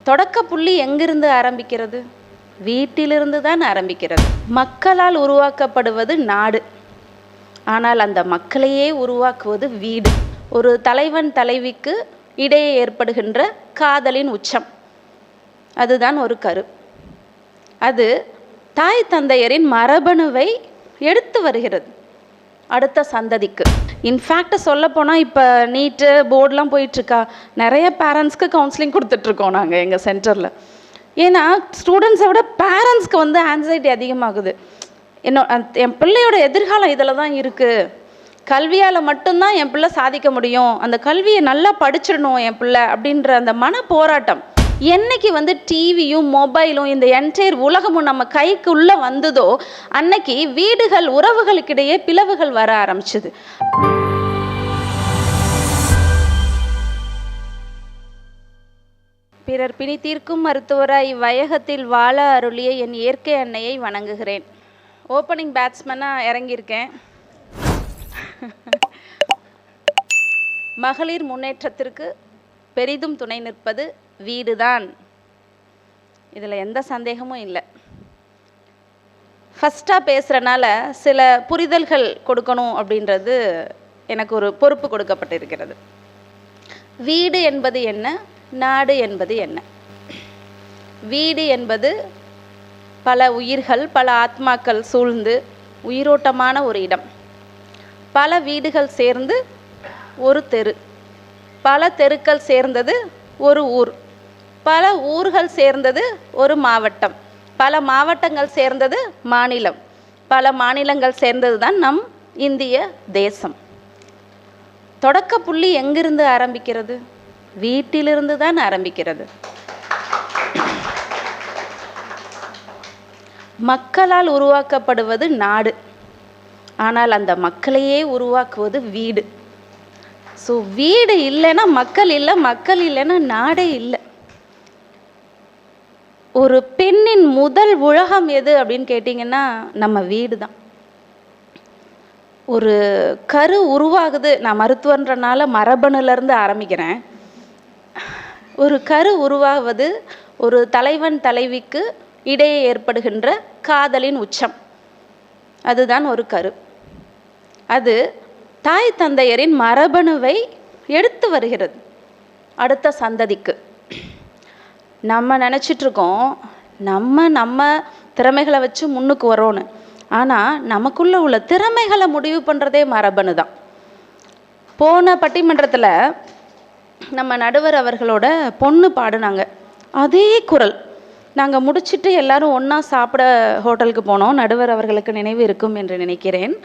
தொடக்க புள்ளி எங்கிருந்து ஆரம்பிக்கிறது? வீட்டிலிருந்து தான் ஆரம்பிக்கிறது. மக்களால் உருவாக்கப்படுவது நாடு, ஆனால் அந்த மக்களையே உருவாக்குவது வீடு. ஒரு தலைவன் தலைவிக்கு இடையே ஏற்படுகின்ற காதலின் உச்சம், அதுதான் ஒரு கரு. அது தாய் தந்தையரின் மரபணுவை எடுத்து வருகிறது அடுத்த சந்ததிக்கு. இன்ஃபேக்ட் சொல்லப்போனால் இப்போ நீட்டு போர்டெலாம் போயிட்டுருக்கா, நிறைய பேரண்ட்ஸ்க்கு கவுன்சிலிங் கொடுத்துட்ருக்கோம் நாங்கள் எங்கள் சென்டரில். ஏன்னா ஸ்டூடெண்ட்ஸை விட பேரண்ட்ஸ்க்கு வந்து ஆன்சைட்டி அதிகமாகுது. என் பிள்ளையோட எதிர்காலம் இதில் தான் இருக்குது, கல்வியால் மட்டும்தான் என் பிள்ளை சாதிக்க முடியும், அந்த கல்வியை நல்லா படிச்சிடணும் என் பிள்ளை அப்படின்ற அந்த மன போராட்டம் என்னைக்கு வந்து டிவியும் மொபைலும் இந்த என்டையர் உலகமும் நம்ம கைக்குள்ளே வந்ததோ அன்னைக்கு வீடுகள் உறவுகளுக்கிடையே பிளவுகள் வர ஆரம்பிச்சது. பிறர் பிணி தீர்க்கும் மருத்துவராய் இவ்வையகத்தில் வாழ அருளிய என் இயற்கை அன்னையை வணங்குகிறேன். ஓப்பனிங் பேட்ஸ்மேனாக இறங்கியிருக்கேன். மகளிர் முன்னேற்றத்திற்கு பெரிதும் துணை நிற்பது வீடுதான், இதில் எந்த சந்தேகமும் இல்லை. ஃபஸ்ட்டாக பேசுகிறனால சில புரிதல்கள் கொடுக்கணும் அப்படின்றது எனக்கு ஒரு பொறுப்பு கொடுக்கப்பட்டிருக்கிறது. வீடு என்பது என்ன, நாடு என்பது என்ன? வீடு என்பது பல உயிர்கள் பல ஆத்மாக்கள் சூழ்ந்து உயிரோட்டமான ஒரு இடம். பல வீடுகள் சேர்ந்து ஒரு தெரு, பல தெருக்கள் சேர்ந்தது ஒரு ஊர், பல ஊர்கள் சேர்ந்தது ஒரு மாவட்டம், பல மாவட்டங்கள் சேர்ந்தது மாநிலம், பல மாநிலங்கள் சேர்ந்தது தான் நம் இந்திய தேசம். தொடக்க புள்ளி எங்கிருந்து ஆரம்பிக்கிறது? வீட்டிலிருந்து தான் ஆரம்பிக்கிறது. மக்களால் உருவாக்கப்படுவது நாடு, ஆனால் அந்த மக்களையே உருவாக்குவது வீடு. ஸோ வீடு இல்லைன்னா மக்கள் இல்லை, மக்கள் இல்லைன்னா நாடே இல்லை. ஒரு பெண்ணின் முதல் உலகம் எது அப்படின்னு கேட்டிங்கன்னா நம்ம வீடு தான். ஒரு கரு உருவாகுது, நான் மருத்துவன்றனால மரபணுலேருந்து ஆரம்பிக்கிறேன். ஒரு கரு உருவாகுவது ஒரு தலைவன் தலைவிக்கு இடையே ஏற்படுகின்ற காதலின் உச்சம், அதுதான் ஒரு கரு. அது தாய் தந்தையரின் மரபணுவை எடுத்து வருகிறது அடுத்த சந்ததிக்கு. நம்ம நினச்சிட்ருக்கோம் நம்ம திறமைகளை வச்சு முன்னுக்கு வரோன்னு, ஆனால் நமக்குள்ளே உள்ள திறமைகளை முடிவு பண்ணுறதே மரபணு தான். போன பட்டிமன்றத்தில் நம்ம நடுவர் அவர்களோட பொண்ணு பாடுனாங்க, அதே குரல். நாங்கள் முடிச்சுட்டு எல்லாரும் ஒன்றா சாப்பிட ஹோட்டலுக்கு போனோம், நடுவர் அவர்களுக்கு நினைவு இருக்கும் என்று நினைக்கிறேன்.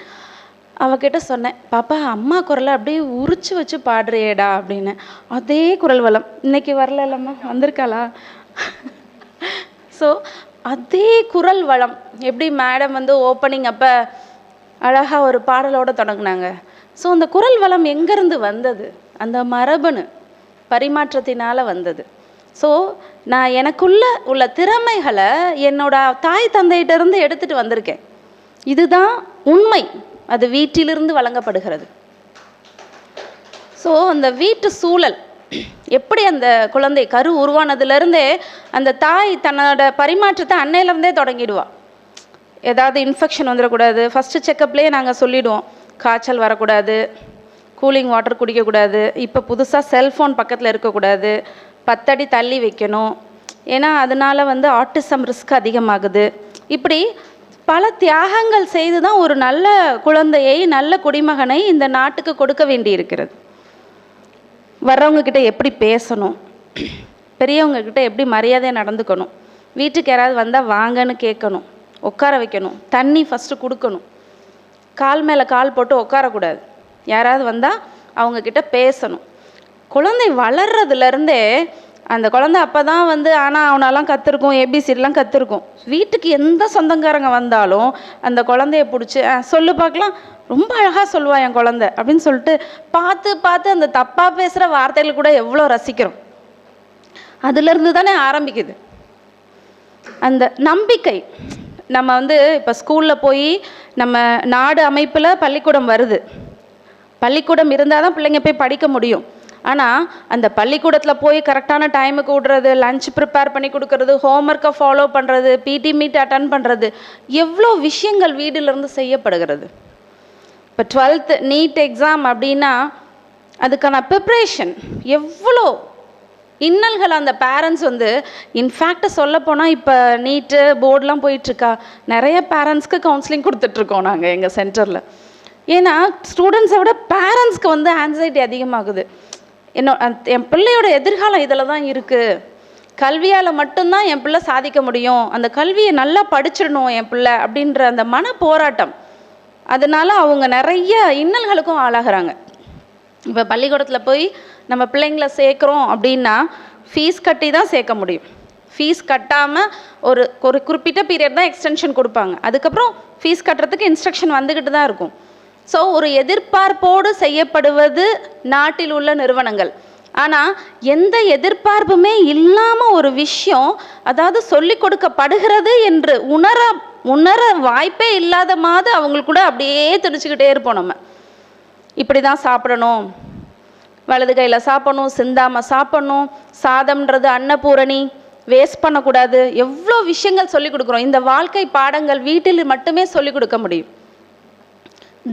அவகிட்ட சொன்னேன், பாப்பா அம்மா குரலை அப்படியே உரிச்சு வச்சு பாடுறியேடா அப்படின்னு. அதே குரல் வளம் இன்னைக்கு வரலம்மா, வந்திருக்காளா? ஸோ அதே குரல் வளம். எப்படி மேடம் வந்து ஓப்பனிங் அப்போ அழகாக ஒரு பாடலோடு தொடங்கினாங்க. ஸோ அந்த குரல் வளம் எங்கேருந்து வந்தது? அந்த மரபணு பரிமாற்றத்தினால் வந்தது. ஸோ நான் எனக்குள்ள உள்ள திறமைகளை என்னோட தாய் தந்தையிட்டிருந்து எடுத்துகிட்டு வந்திருக்கேன். இதுதான் உண்மை, அது வீட்டிலிருந்து வழங்கப்படுகிறது. ஸோ அந்த வீட்டு சூழல் எப்படி, அந்த குழந்தை கரு உருவானதுலேருந்தே அந்த தாய் தன்னோட பரிமாற்றத்தை அன்னையிலேருந்தே தொடங்கிடுவா. ஏதாவது இன்ஃபெக்ஷன் வந்துடக்கூடாது, ஃபஸ்ட்டு செக்கப்லேயே நாங்கள் சொல்லிவிடுவோம், காய்ச்சல் வரக்கூடாது, கூலிங் வாட்டர் குடிக்கக்கூடாது, இப்போ புதுசாக செல்ஃபோன் பக்கத்தில் இருக்கக்கூடாது, 10 அடி தள்ளி வைக்கணும், ஏன்னா அதனால் வந்து ஆட்டிசம் ரிஸ்க் அதிகமாகுது. இப்படி பல தியாகங்கள் செய்து தான் ஒரு நல்ல குழந்தையை, நல்ல குடிமகனை இந்த நாட்டுக்கு கொடுக்க வேண்டி இருக்கிறது. வர்றவங்கக்கிட்ட எப்படி பேசணும், பெரியவங்கக்கிட்ட எப்படி மரியாதையாக நடந்துக்கணும், வீட்டுக்கு யாராவது வந்தால் வாங்கன்னு கேட்கணும், உட்கார வைக்கணும், தண்ணி ஃபஸ்ட்டு கொடுக்கணும், கால் மேலே கால் போட்டு உட்காரக்கூடாது, யாராவது வந்தால் அவங்கக்கிட்ட பேசணும். குழந்தை வளர்றதுலேருந்தே அந்த குழந்தை அப்போ தான் வந்து ஆனால் அவனெல்லாம் கற்றுருக்கும், ஏபிசிலாம் கற்றுருக்கும். வீட்டுக்கு எந்த சொந்தக்காரங்க வந்தாலும் அந்த குழந்தைய பிடிச்சி சொல்லு பார்க்கலாம், ரொம்ப அழகாக சொல்லுவாள் என் குழந்தை அப்படின்னு சொல்லிட்டு பார்த்து பார்த்து அந்த தப்பாக பேசுகிற வார்த்தைகள் கூட எவ்வளோ ரசிக்கிறோம். அதுலேருந்து தானே ஆரம்பிக்குது அந்த நம்பிக்கை. நம்ம வந்து இப்போ ஸ்கூலில் போய் நம்ம நாடு அமைப்பில் பள்ளிக்கூடம் வருது, பள்ளிக்கூடம் இருந்தால் தான் பிள்ளைங்க போய் படிக்க முடியும். ஆனால் அந்த பள்ளிக்கூடத்தில் போய் கரெக்டான டைமுக்கு விடுறது, லஞ்ச் ப்ரிப்பேர் பண்ணி கொடுக்கறது, ஹோம்ஒர்க்கை ஃபாலோ பண்ணுறது, பிடி மீட் அட்டன் பண்ணுறது, எவ்வளோ விஷயங்கள் வீட்டிலிருந்து செய்யப்படுகிறது. இப்போ 12th நீட் எக்ஸாம் அப்படின்னா அதுக்கான ப்ரிப்ரேஷன் எவ்வளோ இன்னல்கள் அந்த பேரண்ட்ஸ் வந்து இன்ஃபேக்ட் சொல்லப்போனால் இப்போ நீட்டு போர்டெலாம் போயிட்டுருக்கா, நிறைய பேரண்ட்ஸ்க்கு கவுன்சிலிங் கொடுத்துட்ருக்கோம் நாங்கள் எங்கள் சென்டரில். ஏன்னா ஸ்டூடெண்ட்ஸை விட பேரண்ட்ஸ்க்கு வந்து ஆன்சைட்டி அதிகமாகுது. என் பிள்ளையோட எதிர்காலம் இதில் தான் இருக்குது, கல்வியால் மட்டும்தான் என் பிள்ளை சாதிக்க முடியும், அந்த கல்வியை நல்லா படிச்சிடணும் என் பிள்ளை அப்படின்ற அந்த மன போராட்டம், அதனால் அவங்க நிறைய இன்னல்களுக்கும் ஆளாகிறாங்க. இப்போ பள்ளிக்கூடத்தில் போய் நம்ம பிள்ளைங்களை சேர்க்குறோம் அப்படின்னா ஃபீஸ் கட்டி தான் சேர்க்க முடியும். ஃபீஸ் கட்டாமல் ஒரு குறிப்பிட்ட பீரியட் தான் எக்ஸ்டென்ஷன் கொடுப்பாங்க, அதுக்கப்புறம் ஃபீஸ் கட்டுறதுக்கு இன்ஸ்ட்ரக்ஷன் வந்துக்கிட்டு தான் இருக்கும். ஸோ ஒரு எதிர்பார்ப்போடு செய்யப்படுவது நாட்டில் உள்ள நிறுவனங்கள். ஆனால் எந்த எதிர்பார்ப்புமே இல்லாமல் ஒரு விஷயம், அதாவது சொல்லி கொடுக்கப்படுகிறது என்று உணர வாய்ப்பே இல்லாத மாதிரி அவங்களுக்கு கூட அப்படியே திணிச்சுக்கிட்டே இருப்போம். நம்ம இப்படி தான் சாப்பிடணும், வலது கையில் சாப்பிடணும், சிந்தாமல் சாப்பிடணும், சாதம்ன்றது அன்னபூரணி, வேஸ்ட் பண்ணக்கூடாது, எவ்வளோ விஷயங்கள் சொல்லிக் கொடுக்குறோம். இந்த வாழ்க்கை பாடங்கள் வீட்டில் மட்டுமே சொல்லிக் கொடுக்க முடியும்.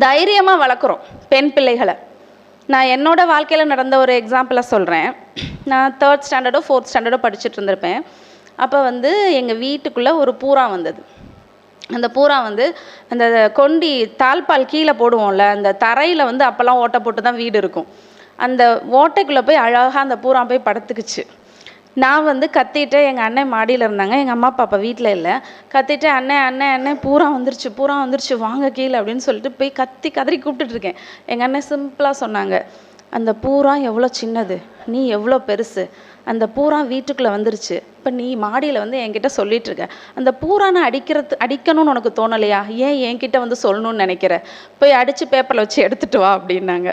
தைரியமாக வளர்க்குறோம் பெண் பிள்ளைகளை. நான் என்னோட வாழ்க்கையில் நடந்த ஒரு எக்ஸாம்பிளை சொல்கிறேன். நான் 3rd ஸ்டாண்டர்டோ 4th ஸ்டாண்டர்டோ படிச்சுட்டு இருந்திருப்பேன். அப்போ வந்து எங்கள் வீட்டுக்குள்ளே ஒரு பூரா வந்தது. அந்த பூரா வந்து அந்த கொண்டி தாழ்பால் கீழே போடுவோம்ல, அந்த தரையில் வந்து அப்போல்லாம் ஓட்டை போட்டு தான் வீடு இருக்கும், அந்த ஓட்டைக்குள்ளே போய் அழகாக அந்த பூரா போய் படுத்துக்குச்சு. நான் வந்து கத்திட்டு, எங்கள் அண்ணன் மாடியில் இருந்தாங்க, எங்கள் அம்மா அப்பா வீட்டில் இல்லை, கத்திட்டு அண்ணன் அண்ணன் அண்ணன் பூரா வந்துருச்சு வாங்க கீழே அப்படின்னு சொல்லிட்டு போய் கதறி கூப்பிட்டுட்ருக்கேன். எங்கள் அண்ணன் சிம்பிளாக சொன்னாங்க, அந்த பூரா எவ்வளோ சின்னது, நீ எவ்வளோ பெருசு, அந்த பூரா வீட்டுக்குள்ளே வந்துருச்சு, இப்போ நீ மாடியில் வந்து என்கிட்ட சொல்லிகிட்ருக்க, அந்த பூரா நான் அடிக்கணும்னு உனக்கு தோணலையா, ஏன் என்கிட்ட வந்து சொல்லணும்னு நினைக்கிற, போய் அடித்து பேப்பரில் வச்சு எடுத்துகிட்டு வா அப்படின்னாங்க.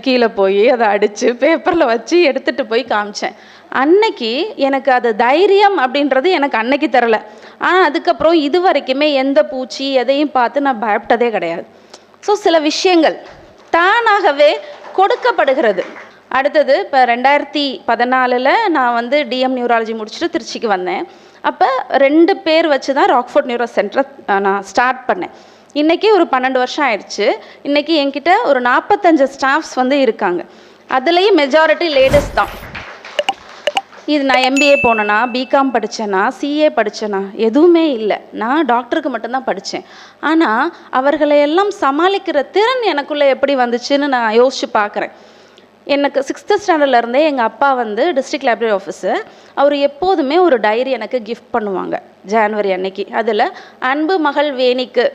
கீழே போய் அதை அடித்து பேப்பரில் வச்சு எடுத்துகிட்டு போய் காமிச்சேன். அன்னைக்கு எனக்கு அது தைரியம் அப்படின்றது எனக்கு அன்னைக்கு தரலை. ஆனால் அதுக்கப்புறம் இது வரைக்குமே எந்த பூச்சி எதையும் பார்த்து நான் பயப்பட்டதே கிடையாது. ஸோ சில விஷயங்கள் தானாகவே கொடுக்கப்படுகிறது. அடுத்தது இப்போ 2014 நான் வந்து டிஎம் நியூராலஜி முடிச்சுட்டு திருச்சிக்கு வந்தேன். அப்போ 2 பேர் வச்சு தான் ராக்ஃபோர்ட் நியூரோ சென்டரை நான் ஸ்டார்ட் பண்ணேன். இன்றைக்கி ஒரு 12 வருஷம் ஆயிடுச்சு. இன்றைக்கி என்கிட்ட ஒரு 45 ஸ்டாஃப்ஸ் வந்து இருக்காங்க. அதுலேயும் மெஜாரிட்டி லேடிஸ் தான். இது நான் எம்பிஏ போனேன்னா, பிகாம் படித்தேன்னா, சிஏ படித்தேன்னா எதுவுமே இல்லை. நான் டாக்டருக்கு மட்டும்தான் படித்தேன். ஆனால் அவர்களையெல்லாம் சமாளிக்கிற திறன் எனக்குள்ளே எப்படி வந்துச்சுன்னு நான் யோசித்து பார்க்குறேன். எனக்கு 6th ஸ்டாண்டர்ட்லேருந்தே எங்கள் அப்பா வந்து டிஸ்ட்ரிக்ட் லைப்ரரி ஆஃபீஸர். அவர் எப்போதுமே ஒரு டைரி எனக்கு கிஃப்ட் பண்ணுவாங்க ஜான்வரி அன்னைக்கு. அதில் அன்பு மகள் வேணிக்கு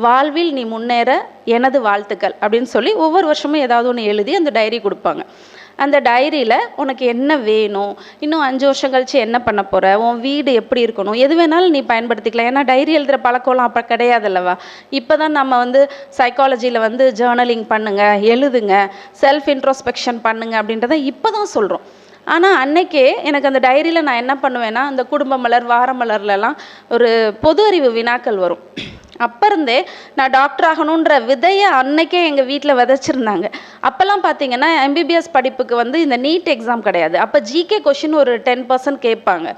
வாழ்வில் நீ முன்னேற எனது வாழ்த்துக்கள் அப்படின்னு சொல்லி ஒவ்வொரு வருஷமும் ஏதாவது ஒன்று எழுதி அந்த டைரி கொடுப்பாங்க. அந்த டைரியில் உனக்கு என்ன வேணும், இன்னும் 5 வருஷம் கழிச்சு என்ன பண்ண போகிற, உன் வீடு எப்படி இருக்கணும், எது வேணாலும் நீ பயன்படுத்திக்கலாம். ஏன்னா டைரி எழுதுகிற பழக்கம்லாம் அப்போ கிடையாதுல்லவா. இப்போ தான் நம்ம வந்து சைக்காலஜியில் வந்து ஜேர்னலிங் பண்ணுங்கள், எழுதுங்க, செல்ஃப் இன்ட்ரோஸ்பெக்ஷன் பண்ணுங்கள் அப்படின்றத இப்போ தான் சொல்கிறோம். ஆனால் அன்னைக்கே எனக்கு அந்த டைரியில் நான் என்ன பண்ணுவேன்னா, அந்த குடும்ப மலர் வார மலர்லலாம் ஒரு பொது அறிவு வினாக்கள் வரும். அப்போ இருந்தே நான் டாக்டர் ஆகணுன்ற விதையை அன்னைக்கே எங்கள் வீட்டில் விதைச்சிருந்தாங்க. அப்போல்லாம் பார்த்தீங்கன்னா எம்பிபிஎஸ் படிப்புக்கு வந்து இந்த நீட் எக்ஸாம் கிடையாது. அப்போ ஜிகே கொஷின் ஒரு 10% கேட்பாங்க.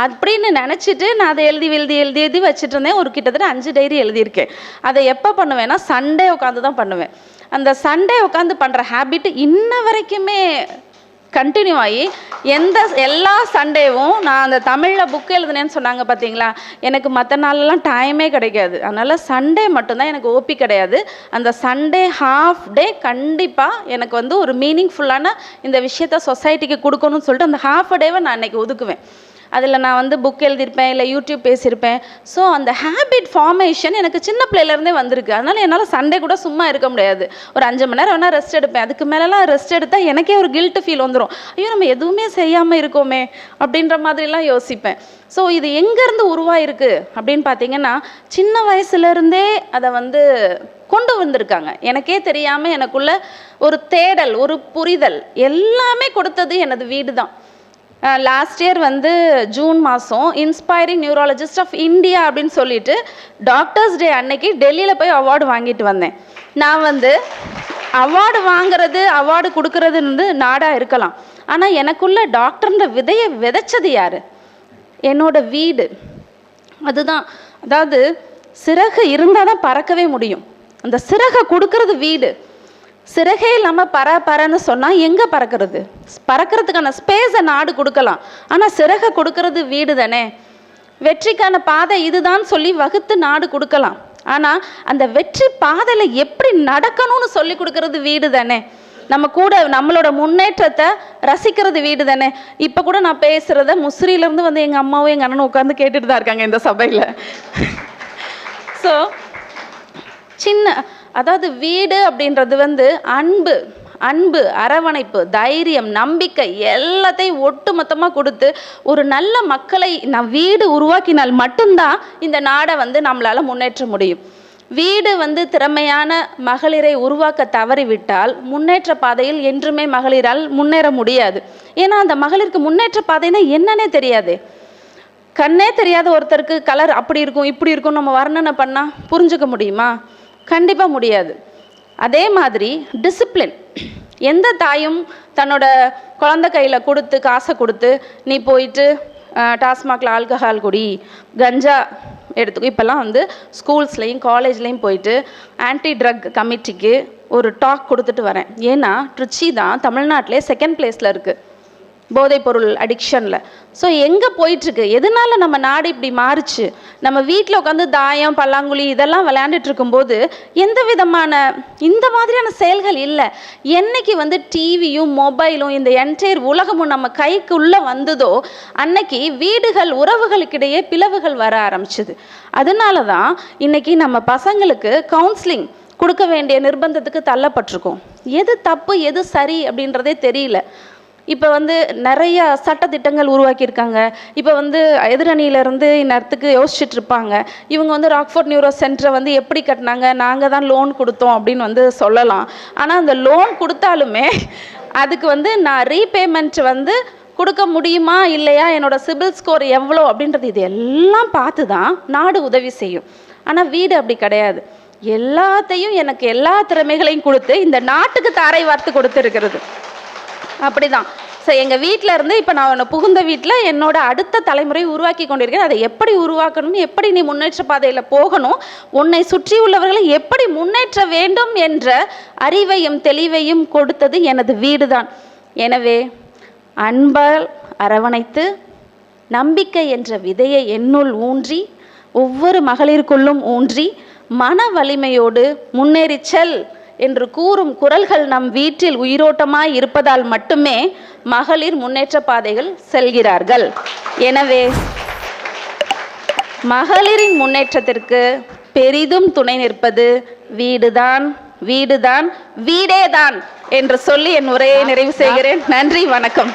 அப்படின்னு நினச்சிட்டு நான் அதை எழுதி வச்சுட்டு இருந்தேன். ஒரு கிட்டத்தட்ட 5 டைரி எழுதியிருக்கேன். அதை எப்போ பண்ணுவேன்னா சண்டே உட்காந்து தான் பண்ணுவேன். அந்த சண்டே உட்காந்து பண்ணுற ஹேபிட் இன்ன வரைக்குமே கண்டினியூ ஆகி எல்லா சண்டேவும் நான் அந்த தமிழில் புக்கு எழுதுனேன்னு சொன்னாங்க பார்த்தீங்களா, எனக்கு மற்ற நாளெல்லாம் டைமே கிடைக்காது. அதனால் சண்டே மட்டும்தான் எனக்கு ஓபி கிடையாது. அந்த சண்டே ஹாஃப் டே கண்டிப்பாக எனக்கு வந்து ஒரு மீனிங்ஃபுல்லான இந்த விஷயத்த சொசைட்டிக்கு கொடுக்கணும்னு சொல்லிட்டு அந்த ஹாஃப் டேவை நான் இன்றைக்கி ஒதுக்குவேன். அதில் நான் வந்து புக் எழுதியிருப்பேன், இல்லை யூடியூப் பேசியிருப்பேன். ஸோ அந்த ஹேபிட் ஃபார்மேஷன் எனக்கு சின்ன பிள்ளையிலேருந்தே வந்திருக்கு. அதனால் என்னால் சண்டே கூட சும்மா இருக்க முடியாது. ஒரு 5 மணி நேரம் வேணால் ரெஸ்ட் எடுப்பேன். அதுக்கு மேலெலாம் ரெஸ்ட் எடுத்தால் எனக்கே ஒரு கில்ட்டு ஃபீல் வந்துடும். ஐயோ நம்ம எதுவுமே செய்யாமல் இருக்கோமே அப்படின்ற மாதிரிலாம் யோசிப்பேன். ஸோ இது எங்கேருந்து உருவாயிருக்கு அப்படின்னு பார்த்தீங்கன்னா, சின்ன வயசுலேருந்தே அதை வந்து கொண்டு வந்திருக்காங்க. எனக்கே தெரியாமல் எனக்குள்ள ஒரு தேடல், ஒரு புரிதல் எல்லாமே கொடுத்தது எனது வீடு தான். லாஸ்ட் இயர் வந்து ஜூன் மாதம் இன்ஸ்பைரிங் நியூராலஜிஸ்ட் ஆஃப் இந்தியா அப்படின்னு சொல்லிட்டு டாக்டர்ஸ் டே அன்னைக்கு டெல்லியில் போய் அவார்டு வாங்கிட்டு வந்தேன். நான் வந்து அவார்டு வாங்குறது அவார்டு கொடுக்கறதுன்னு நாடாக இருக்கலாம். ஆனால் எனக்குள்ள டாக்டர்ன்ற விதையை விதைச்சது யார்? என்னோட வீடு. அதுதான். அதாவது சிறகு இருந்தால் தான் பறக்கவே முடியும். அந்த சிறகை கொடுக்கறது வீடு. சிறகே இல்லாமல் பறன்னு சொன்னால் எங்கே பறக்கிறது? பறக்கிறதுக்கான ஸ்பேஸை நாடு கொடுக்கலாம், ஆனால் சிறகை கொடுக்கறது வீடு தானே. வெற்றிக்கான பாதை இதுதான் சொல்லி வகுத்து நாடு கொடுக்கலாம், ஆனால் அந்த வெற்றி பாதையில் எப்படி நடக்கணும்னு சொல்லி கொடுக்கறது வீடு தானே. நம்ம கூட நம்மளோட முன்னேற்றத்தை ரசிக்கிறது வீடு தானே. இப்போ கூட நான் பேசுகிறத முசிறியிலேருந்து வந்து எங்கள் அம்மாவும் எங்கள் அண்ணனும் உட்காந்து கேட்டுட்டு தான் இருக்காங்க இந்த சபையில். ஸோ அதாவது வீடு அப்படின்றது வந்து அன்பு, அரவணைப்பு, தைரியம், நம்பிக்கை எல்லாத்தையும் ஒட்டு மொத்தமாக கொடுத்து ஒரு நல்ல மக்களை வீடு உருவாக்கினால் மட்டும்தான் இந்த நாடை வந்து நம்மளால் முன்னேற்ற முடியும். வீடு வந்து திறமையான மகளிரை உருவாக்க தவறிவிட்டால் முன்னேற்ற பாதையில் என்றுமே மகளிரால் முன்னேற முடியாது. ஏன்னா அந்த மகளிருக்கு முன்னேற்ற பாதைன்னா என்னன்னே தெரியாது. கண்ணே தெரியாத ஒருத்தருக்கு கலர் அப்படி இருக்கும் இப்படி இருக்கும் நம்ம வர்ணனை பண்ணால் புரிஞ்சுக்க முடியுமா? கண்டிப்பாக முடியாது. அதே மாதிரி டிசிப்ளின். எந்த தாயும் தன்னோட குழந்தை கையில் கொடுத்து காசை கொடுத்து நீ போயிட்டு டாஸ்மாகில் ஆல்கஹால் குடி, கஞ்சா எடுத்துக்கோ. இப்போல்லாம் வந்து ஸ்கூல்ஸ்லேயும் காலேஜ்லேயும் போயிட்டு ஆன்டி ட்ரக் கமிட்டிக்கு ஒரு டாக் கொடுத்துட்டு வரேன். ஏன்னா ட்ரிச்சி தான் தமிழ்நாட்டிலே 2nd பிளேஸில் இருக்குது போதைப்பொருள் அடிக்ஷனில். ஸோ எங்கே போயிட்டுருக்கு? எதனால நம்ம நாடு இப்படி மாறுச்சு? நம்ம வீட்டில் உட்காந்து தாயம் பல்லாங்குழி இதெல்லாம் விளையாண்டுட்டு இருக்கும்போது எந்த விதமான இந்த மாதிரியான செயல்கள் இல்லை. என்னைக்கு வந்து டிவியும் மொபைலும் இந்த என்டையர் உலகமும் நம்ம கைக்குள்ளே வந்ததோ அன்னைக்கு வீடுகள் உறவுகளுக்கிடையே பிளவுகள் வர ஆரம்பிச்சுது. அதனால தான் இன்னைக்கு நம்ம பசங்களுக்கு கவுன்சிலிங் கொடுக்க வேண்டிய நிர்பந்தத்துக்கு தள்ளப்பட்டிருக்கோம். எது தப்பு எது சரி அப்படின்றதே தெரியல. இப்போ வந்து நிறைய சட்டத்திட்டங்கள் உருவாக்கியிருக்காங்க. இப்போ வந்து எதிரணியிலேருந்து இந்நேரத்துக்கு யோசிச்சுட்டு இருப்பாங்க, இவங்க வந்து ராக்ஃபோர்ட் நியூரோ சென்டரை வந்து எப்படி கட்டினாங்க, நாங்கள் தான் லோன் கொடுத்தோம் அப்படின்னு வந்து சொல்லலாம். ஆனால் அந்த லோன் கொடுத்தாலுமே அதுக்கு வந்து நான் ரீபேமெண்ட் வந்து கொடுக்க முடியுமா இல்லையா, என்னோடய சிபில் ஸ்கோர் எவ்வளோ அப்படின்றது இது எல்லாம் பார்த்து தான் நாடு உதவி செய்யும். ஆனால் வீடு அப்படி கிடையாது. எல்லாத்தையும் எனக்கு எல்லா திறமைகளையும் கொடுத்து இந்த நாட்டுக்கு தாரை வார்த்து கொடுத்துருக்கிறது. அப்படிதான். ஸோ எங்கள் வீட்டில் இருந்து இப்போ நான் புகுந்த வீட்டில் என்னோட அடுத்த தலைமுறை உருவாக்கி கொண்டிருக்கேன். அதை எப்படி உருவாக்கணும், எப்படி நீ முன்னேற்ற பாதையில் போகணும், உன்னை சுற்றி உள்ளவர்களை எப்படி முன்னேற்ற வேண்டும் என்ற அறிவையும் தெளிவையும் கொடுத்தது எனது வீடு தான். எனவே அன்பால் அரவணைத்து நம்பிக்கை என்ற விதையை என்னுள் ஊன்றி ஒவ்வொரு மகளிருக்குள்ளும் ஊன்றி மன வலிமையோடு முன்னேறி செல் என்று கூறும் குரல்கள் நம் வீட்டில் உயிரோட்டமாய் இருப்பதால் மட்டுமே மகளிர் முன்னேற்ற பாதைகள் செல்கிறார்கள். எனவே மகளிரின் முன்னேற்றத்திற்கு பெரிதும் துணை நிற்பது வீடுதான், வீடுதான், வீடேதான் என்று சொல்லி என் உரையை நிறைவு செய்கிறேன். நன்றி, வணக்கம்.